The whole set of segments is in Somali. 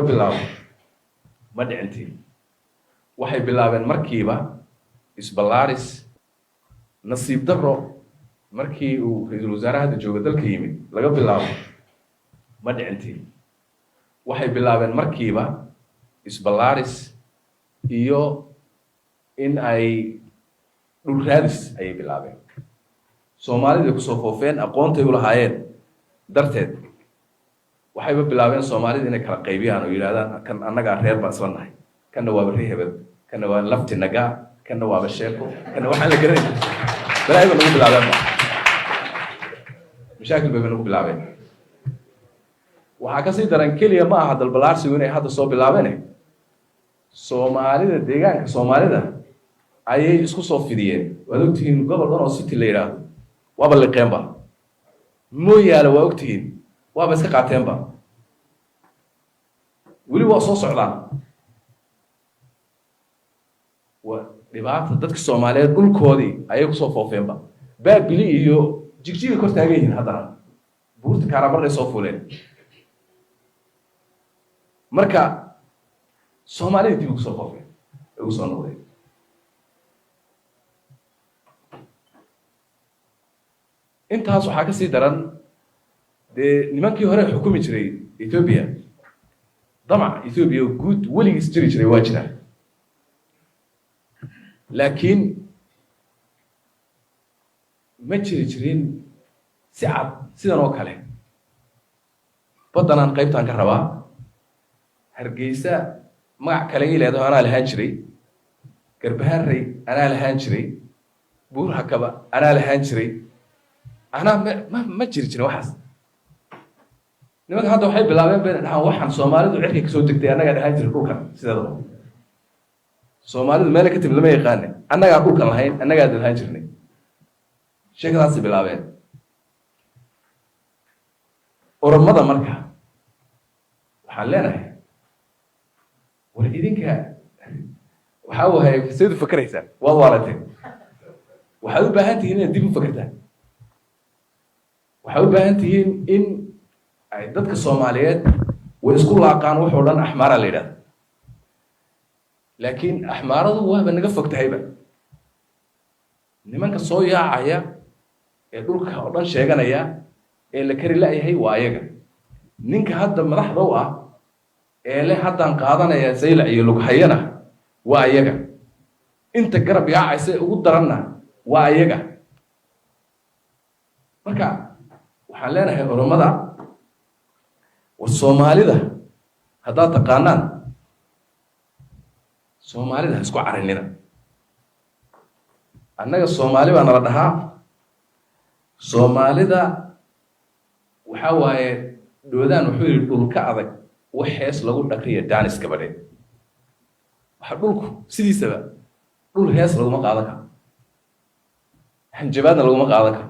bilaabo ma dhicintii waxay bilaabeen markiiba isballaaris nasiib darro markii uu ra'iisul wasaaraha hadda jooga dalka yimid laga bilaabo ma dhicintii waxay bilaabeen markiiba isballaaris iyo in ay dhul raadis ayay bilaabeen soomaalida kusoo foofeen aqoontay u lahaayeen darteed waxayba bilaabeen soomaalida inay kala qaybiyaan oo yidhahdaan kan annagaa reer baan isla nahay kanna waaba ree hebel kanna waa lafti nagaa kanna waaba sheeko kanna waxaan la garanay balaayi ba nagu bilaabeen mashaakil bayba nagu bilaabeen waxaa kasii daran keliya ma aha dalbalaarsigu inay hadda soo bilaabeen soomaalida deegaanka soomaalida ayay isku soo fidiyeen waad ogtihiin gobol dhan oo city la yidhaahdo waaba liqeenba mooyaale waa ogtihiin waaba iska qaateenba weli waa soo socdaan waa dhibaata dadka soomaaliyeed dhulkoodii ayay kusoo foofeenba baabili iyo jigjiga kor taagan yihiin haddana buurta kaaramarray soo fuleen marka soomaalida dib ugu soo foofeen ay ugu soo noqdeen intaas waxaa kasii daran dee nimankii hore xukumi jiray ethoobia damac ethoobia guud weligiis jiri jiray waa jiraan laakiin ma jiri jirin si cad sidan oo kale baddanaan qaybtaan ka rabaa hargeysa magac kale ii leedaho anaa lahaan jiray garbaharey anaa lahaan jiray buur hakaba anaa lahaan jiray anaa ma jiri jirin waxaas nimanka hadda waxay bilaabeen bay dhahaan waxaan soomaalidu cirkay kasoo degtay annagaa dhahaan jiray dhulkan sideedaba soomaalidu meela ka timid lama yaqaane annagaa dhulkan lahayn annagaa lahaan jirnay sheekadaasay bilaabeen oromada marka waxaan leenahay war idinka waxaa wahay saydu fakeraysaa waad waalateen waxaad u baahan tihiin inaad dib u fakertaan waxaad u baahan tihiin in ay dadka soomaaliyeed way isku laaqaan wuxuu dhan axmaara la yidhahda laakiin axmaaradu waaba naga fog tahayba nimanka soo yaacaya ee dhulka oo dhan sheeganaya ee la kari la-yahay waa ayaga ninka hadda madaxda u ah ee le haddaan qaadanaya saylac iyo lughayana waa ayaga inta garab yaacaysa ugu daranna waa ayaga marka waxaan leenahay oromada war soomaalida haddaad taqaanaan soomaalida ha isku carinina annaga soomaali baa nala dhahaa soomaalida waxaa waaye dhoodaan wuxuu yidhi dhulka adag wax hees lagu dhakriya daanis gabadheed waxa dhulku sidiisaba dhul hees laguma qaadan karo hanjabaadna laguma qaadan karo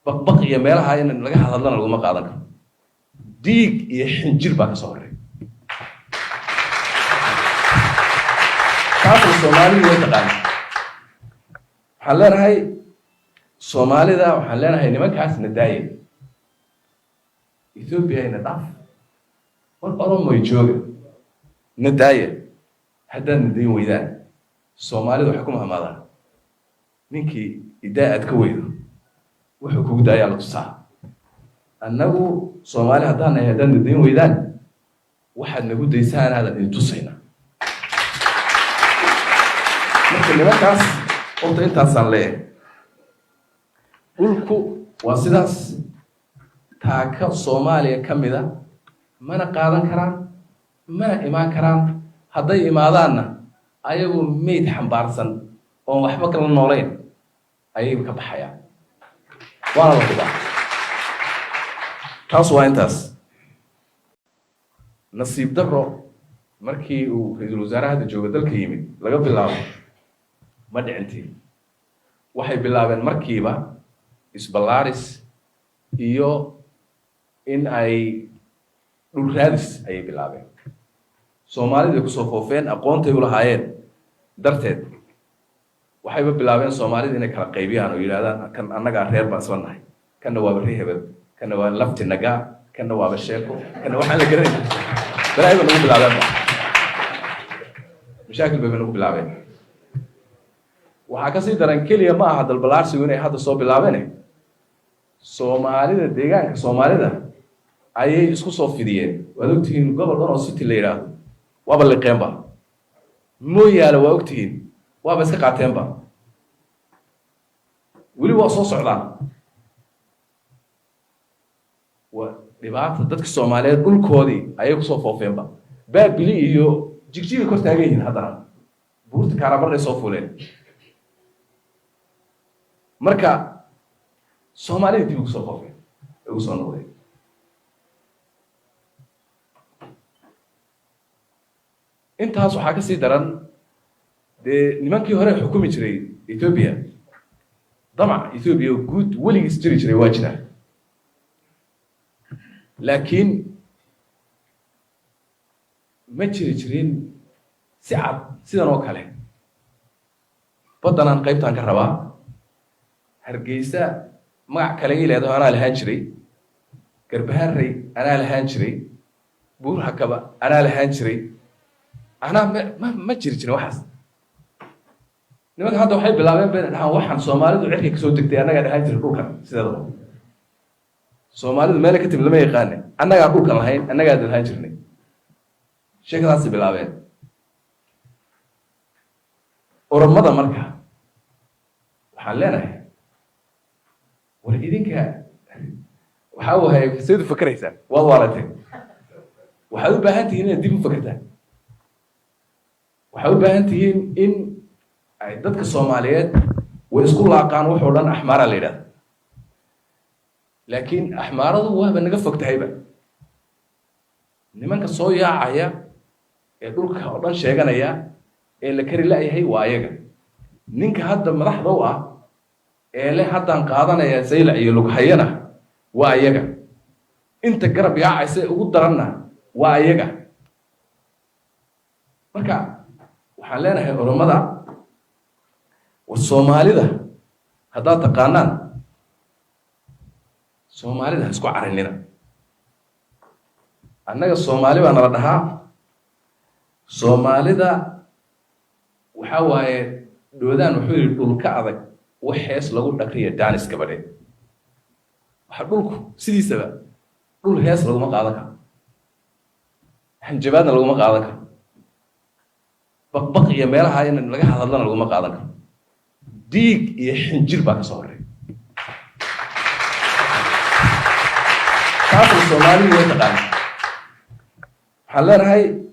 baqbaq iyo meelaha in laga hadlana laguma qaadan karo diig iyo xinjir baa ka soo horey taasna soomaalidu way taqaana waxaan leenahay soomaalida waxaan leenahay nimankaas na daaye ethoobia na dhaaf war oromoy jooga na daaya haddaad na dayn weydaan soomaalida waxay ku mahamaadaan ninkii idaa aad ka weydo wuxuu kugu daayaa la tusaa annagu soomaali haddaan nahay haddaad na dayn weydaan waxaad nagu daysaan aadan idin tusayna marka nimankaas horta intaasaan leeyahay dhulku waa sidaas taaka soomaaliya ka mida mana qaadan karaan mana imaan karaan hadday imaadaanna ayagu meyd xambaarsan oon waxba kala noolayn ayay ka baxayaan waana la hubaa taas waa intaas nasiib darro markii uu ra'iisul wasaaraha hadda jooga dalka yimid laga bilaabo ma dhicintii waxay bilaabeen markiiba isballaaris iyo in ay dhul raadis ayay bilaabeen soomaalida kusoo foofeen aqoontay u lahaayeen darteed waxayba bilaabeen soomaalida inay kala qaybiyaan oo yidhahdaan kan annagaa reer baan isla nahay kanna waaba ree hebel kanna waa lafti nagaa kanna waaba sheeko kanna waxaan la garanay بلاي بنقول بالعباد مشاكل بنقول بالعباد وحكاسي دران كلية ما هذا البلارسي وين هذا صوب بالعبانه سومالي ده ديجان سومالي ده أيه يسكو صوب في ديه ودكتين قبل أنا وصلت الليلة وابل القيامة مو يالا وقتين وابس كقاتين با ولي وصوص على ودبعت ضدك الصوماليات كل كودي أيه صوب فين با باب بلي يو جيجي كرت هجين هذا بورت كهرباء صوب ولا مركا صومالي دي بقصة فين بقصة نوري أنت هاسو حاجة سيدران de nimankii hore xukumi jiray Ethiopia damac Ethiopia guud wali istiri jiray waa jira laakiin ma jirin si cad sidan oo kale badanaan qaybtaan ka rabaa Hargeysa magac kale ileedo anaa lahaan jiray Garbaharey anaa lahaan jiray Buur Hakaba anaa lahaan jiray anaa ma jirin waxaas nimanka hadda waxay bilaabeen been dhahan waxaan Soomaalidu cirka ka soo degtay anaga dhahan jiray dhulkan sideedaba Soomaalidu meel ka timid lama yaqaan anaga dhulkan lahayn anaga dhahan jirnay sheekadaas bilaabeen oromada marka waxaan leenahay war idinka waxa uu hay sidoo fikraysa waa waalatay waxa u baahan tihiin in dib u fikirtaan waxa u baahan tihiin in ay dadka Soomaaliyeed way isku laaqaan wuxuu dhan axmaara la yiraahdo laakiin axmaaradu waa naga fogtahayba nimanka soo yaacaya ee dhulka oo dhan sheeganaya ee la kari laayahay waa ayaga ninka hadda madaxda u ah ee le haddaan qaadanaya saylac iyo lughayana waa ayaga inta garab yaacaysa ugu daranna waa ayaga marka waxaan leenahay oromada والصوماليدا هذا تقانان صوماليدا اسكو عرنينا أنك الصومالي وأنا ردها صوماليدا وحواي دودان وحول الكعبة وحيس لو دكريه دانس كبري وحقولكم سيدي سبب قول هيس لو ما قاعدك حنجبادنا لو ما قاعدك بقي ميلها هاي إن لقى هذا لنا لو ما قاعدك ديك يحنجر بك صوري تعرف الصومالي ويتقال حلنا هاي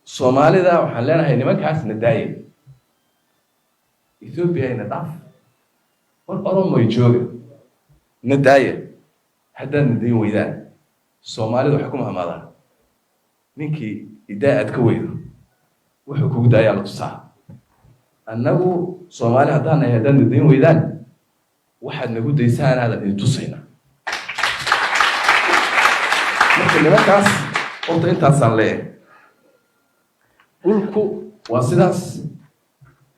الصومالي ذا وحلنا هاي نمك حاس ندايم إثيوبيا ندعف والأرم يجوج ندايم حتى ندين ويدان الصومالي ذا حكومها ماذا منكي إداءة كويد وحكوك دايا على الصعب أنه صومالي هدانا يهدان الدين ويدان واحد نقول ديسان هذا اللي تصينا لكن لما كاس قلت انت أصلا ليه قلكو واسداس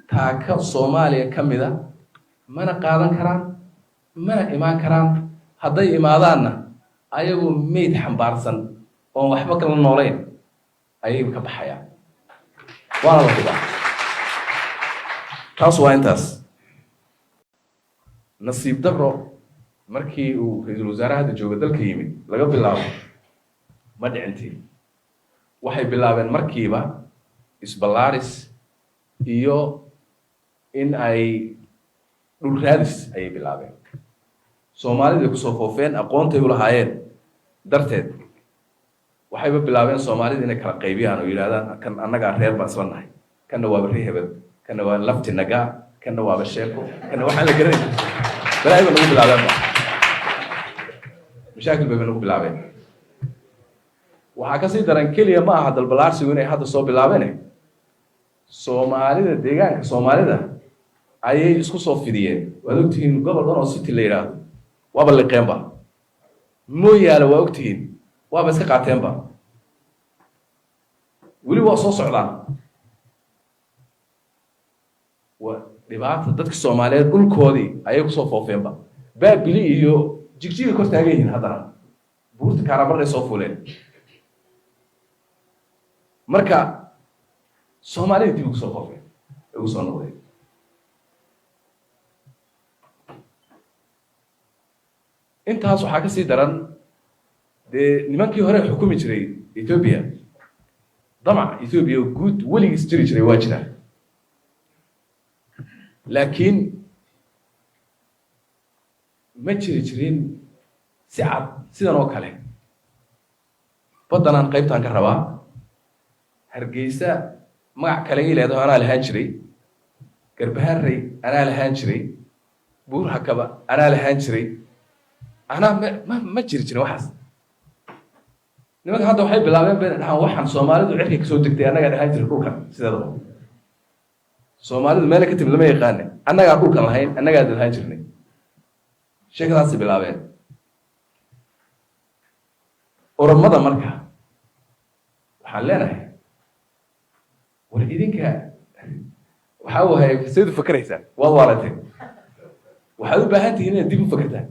تاكا صوماليا كمدا مانا قادن كران مانا إيمان كران هداي إمادانا أيهو ميت حنبارسن ومحبك للنورين أيهو كبحيا وانا الله taas waa intaas nasiib darro markii uu ra'iisul wasaaraha jooga dalka yimid laga bilaabo ma dhicintii waxay bilaabeen markiiba isbalaaris iyo in ay dhul raadis ay bilaabeen Soomaalida ku soo foofeen aqoontay u lahaayeen darteed waxay bilaabeen Soomaalida inay kala qaybiyaan oo yiraahdaan kan annaga reer baan isla nahay kana waa bari hebel كنا ولفت النجاة كنا وابشيكو كنا وحنا جرين بلاي بنقول بالعباد مشاكل بنقول بالعباد وحكاسي دران كلية ما هذا البلارسي وين هذا صوب بالعباد سومالي ده ديجان سومالي ده أيه يسكو صوب في ديه ودكتين قبل أنا وصلت الليلة وابل القيامة مو يالا وقتين وابس كقاتين با ولي وصوص على ودبعت ضدك الصوماليات كل كودي أيه صوب فين با باب بلي يو جيجي كرت هجين هذا بورت كهرباء صوب ولا marka soomaalida dib ugu soo qofay ugu soo noqday intaas waxaa ka sii daran dee nimankii hore xukumi jiray Ethiopia damac Ethiopia guud weligiis jiri jiray waa jira laakiin ma jiri jirin si cad sidan oo kale badanaan qaybtaan ka rabaa Hargeysa magac kale ii leedahay anaa lahaan jiray Garbaharey anaa lahaan jiray Buur Hakaba anaa lahaan jiray anaa ma jiri jirin waxaas nimanka hadda waxay bilaabeen been dhahan waxaan Soomaalidu cirkay ka soo degtay anaga dhahaan jiray dhulkan sideedaba Soomaalidu meel ka timid lama yaqaan anaga dhulkan lahayn anaga dhahaan jirnay sheekadaas bilaabeen oromada marka waxaan leenahay war idinka waxa uu hay sidoo fakaraysan waa waalatay waxaad u baahan tihiin inaad dib u fakartaan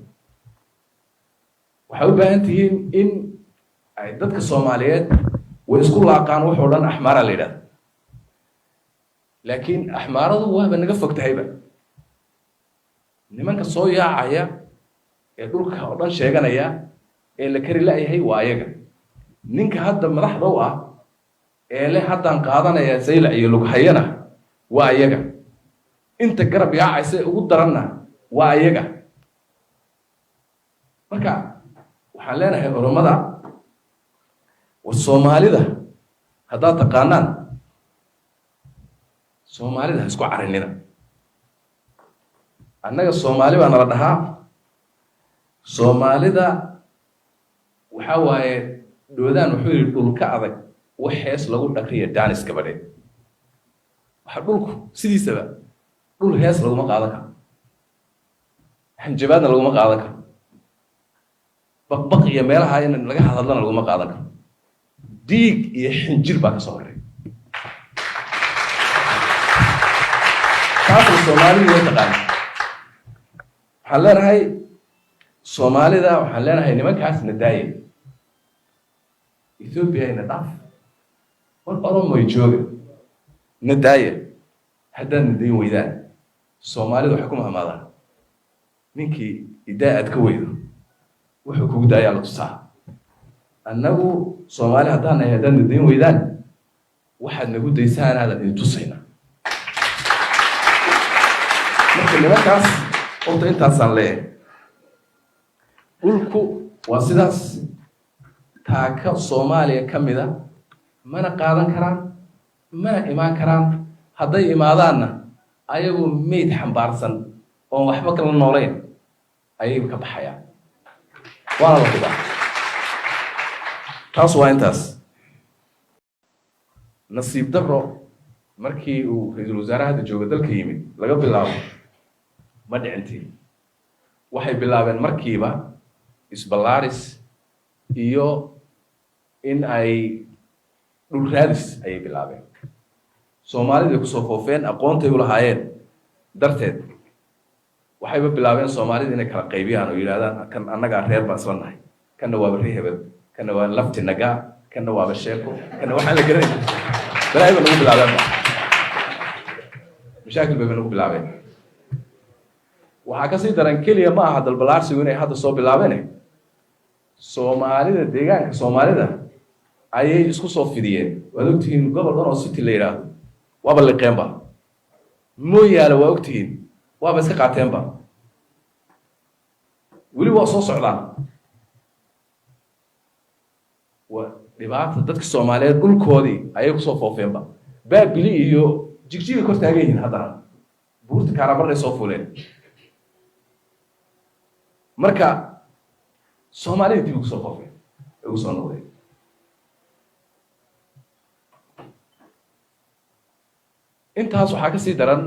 waxaad u baahan tihiin in ay dadka Soomaaliyeed way isku laaqaan wax oo dhan axmaara la yiraahdo laakiin axmaaradu waa naga fogtahayba nimanka soo yaacaya ee dhulka oo dhan sheeganaya ee la kari laayahay waa ayaga ninka hadda madaxda u ah ee le haddaan qaadanaya saylac iyo lughayana waa ayaga inta garab yaacaysa ugu daranna waa ayaga marka waxaan leenahay oromada war Soomaalida haddaad taqaanaan Soomaalida isku carinina annaga Soomaali baa nala dhahaa Soomaalida waxa waaye doodaan wuxuu yiri dhulka adag wax hees lagu dhaqriyo daanis gabadheed waxa dhulku sidiisaba dhul hees laguma qaadan karo hanjabaadna laguma qaadan karo baqbaq iyo meelaha in laga hadalana laguma qaadan karo diig iyo xinjir baa ka soo horay taas Soomaalidu way taqaan waxaan leenahay Soomaalida waxaan leenahay nimankaas nadaayay Ethiopia ina dhaaf war Oromo jooga nadaaya haddaan nadayn weydaan Soomaalidu waxay ku mahmaadaan ninkii idaa'ad ka weydo wuxuu kugu daayaa la tusaa annagu Soomaali haddaan nahay haddaan nadayn weydaan waxaad nagu daysaan aadan idin tusayna marka nimankaas horta intaasaan leeyahay dhulku waa sidaas taaka Soomaaliya ka mida mana qaadan karaan mana imaan karaan hadday imaadaanna ayagu meyd xambaarsan oo waxba kala nooleyn ayay ka baxayaan waana la hubaa taas waa intaas nasiib darro markii uu ra'iisul wasaaraha jooga dalka yimid laga bilaabo ma dhicintiin waxay bilaabeen markiiba isballaaris iyo in ay dhul raadis ayay bilaabeen Soomaalida ku soo foofeen aqoontay u lahaayeen darteed waxayba bilaabeen Soomaalida inay kala qaybiyaan oo yiraahdaan kan annaga reer baan isla nahay kana waa bari hebel kana waa lafti naga kana waa sheeko kana waxaan la garanay balay baan ugu bilaabeen mashaakil bay ugu bilaabeen waxa ka sii daran kaliya ma aha dalbalaarsigu inay hadda soo bilaabeen Soomaalida deegaanka Soomaalida ayay isku soo fidiyeen waad ogtihiin gobol dhan oo city la yiraahdo waaba liqeenba mooyaale waa ogtihiin waaba iska qaateenba weli waa soo socdaan waa dhibaato dadka Soomaaliyeed dhulkoodii ayay ku soo foofeenba baabili iyo jigjiga kor taagan yihiin haddana buurta kaarabarray soo fuuleen marka Soomaalida dib ugu soo foofeen ugu soo noqdeen intaas waxaa ka sii daran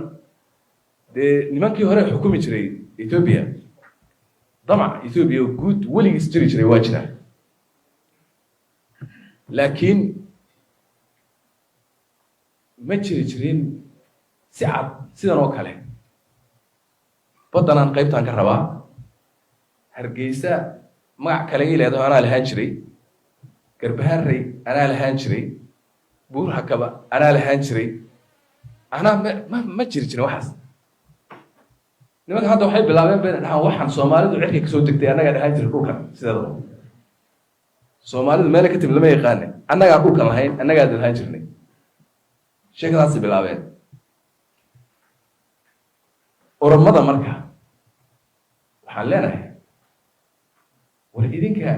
dee nimankii hore xukumi jiray Ethiopia damac Ethiopia guud weligiis jiri jiray waa jira laakiin ma jiri jirin si cad sidan oo kale badanaan qaybtaan ka rabaa Hargeysa magac kale ii leedahay anaa lahaan jiray Garbaharey anaa lahaan jiray buur hakaba anaa lahaan jiray anaa ma jiri jirin waxaas nimanka hadda waxay bilaabeen bay dhahaan waxaan Soomaalidu cirkay ka soo degtay annaga dhahaan jiray dhulkan sideedaba Soomaalidu meel ka timid lama yaqaan annaga dhulkan lahayn annaga dhahaan jirnay sheekadaas bilaabeen oromada marka waxaan leenahay war idinka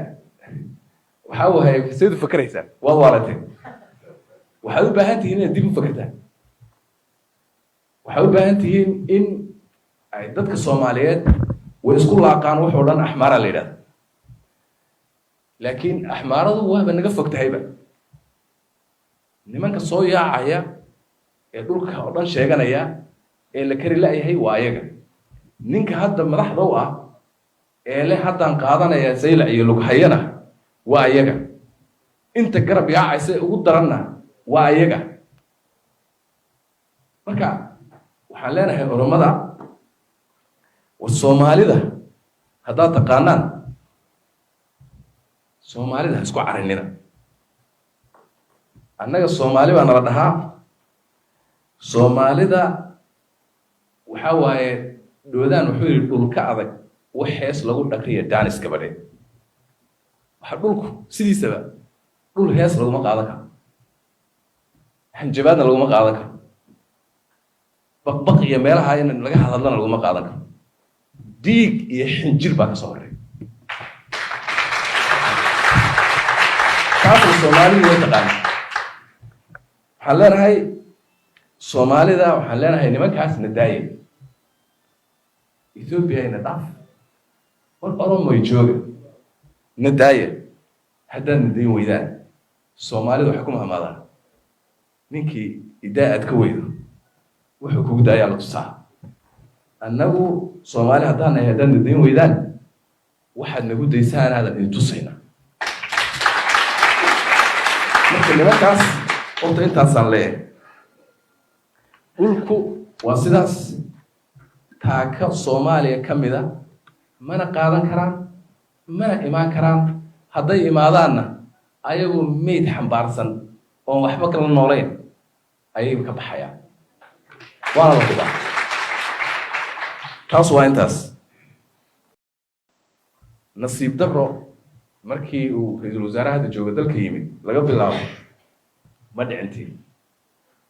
waxa wahay sidoo fakaraysan waa waalantay waxaad u baahan tihiin inaad dib u fakartaan waxaad u baahan tihiin in ay dadka Soomaaliyeed way isku laaqaan wax oo dhan axmaara la yiraahdo laakiin axmaaradu waa naga fogtahayba nimanka soo yaacaya ee dhulka oo dhan sheeganaya ee la kari laayahay waa ayaga ninka hadda madaxda u ah ee leh haddaan qaadanaya saylac iyo lughayana waa ayaga inta garab yaacaysa ugu daranna waa ayaga marka waxaan leenahay oromada war Soomaalida haddaad taqaanaan Soomaalida isku carinina annaga Soomaali baa nala dhahaa Soomaalida waxa waaye doodaan wuxuu yiri dhulka adag wax hees lagu dhaqriyo daanis gabadhe waxa dhulku sidiisaba dhul hees laguma qaadan karo hanjabaadna laguma qaadan karo baqbaq iyo meelaha in laga hadalana laguma qaadan karo diig iyo xinjir baa ka soo horay taasoo Soomaalidu way taqaan waxaan leenahay Soomaalida waxaan leenahay nimankaas nadaayay Ethiopia ina dhaaf war Oromo jooga nadaaya haddaan nadayn weydaan Soomaalidu waxa ku mahmaadaan ninkii idaa'ad ka weydo wuxuu kugu daayaa la tusaa annagu Soomaali haddaan nadayn weydaan waxaad nagu daysaan aadan idin tusayna marka nimankaas horta intaasaan leeyahay dhulku waa sidaas taaka Soomaaliya ka mida mana qaadan karaan mana imaan karaan hadday imaadaanna ayagu meyd xambaarsan oo waxba kala nooleyn ayay ka baxayaan waana la hubaa taas waa intaas nasiib darro markii uu ra'iisul wasaaraha jooga dalka yimid laga bilaabo ma dhicintii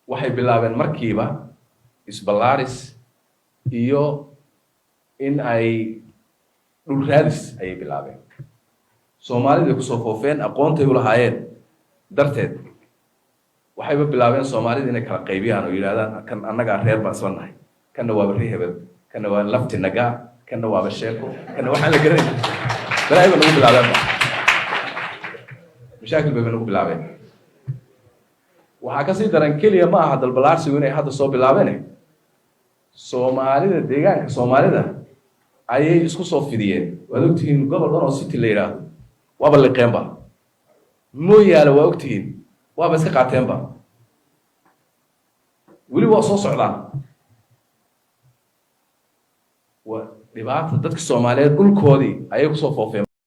waxay bilaabeen markiiba isballaaris iyo in ay dhul raadis ayay bilaabeen Soomaalida ku soo foofeen aqoontay u lahaayeen darteed waxayba bilaabeen Soomaalida inay kala qaybiyaan oo yiraahdaan kan annaga reer baan isla nahay kana waa bari hebel kana waa lafti naga kana waa sheeko kana waxa la garanay balaayba lagu bilaabeen mashaakil bay lagu bilaabeen waxa ka sii daran kaliya ma aha dalbalaarsigu inay hadda soo bilaabeen Soomaalida deegaanka Soomaalida ayay isku soo fidiyeen waad ogtihiin gobol dhan oo city la yiraahdo waaba liqeenba mooyaala waa ogtihiin waaba iska qaateenba weli waa soo socdaan waa dhibaato dadka Soomaaliyeed dhulkoodii ayay ku soo foofeen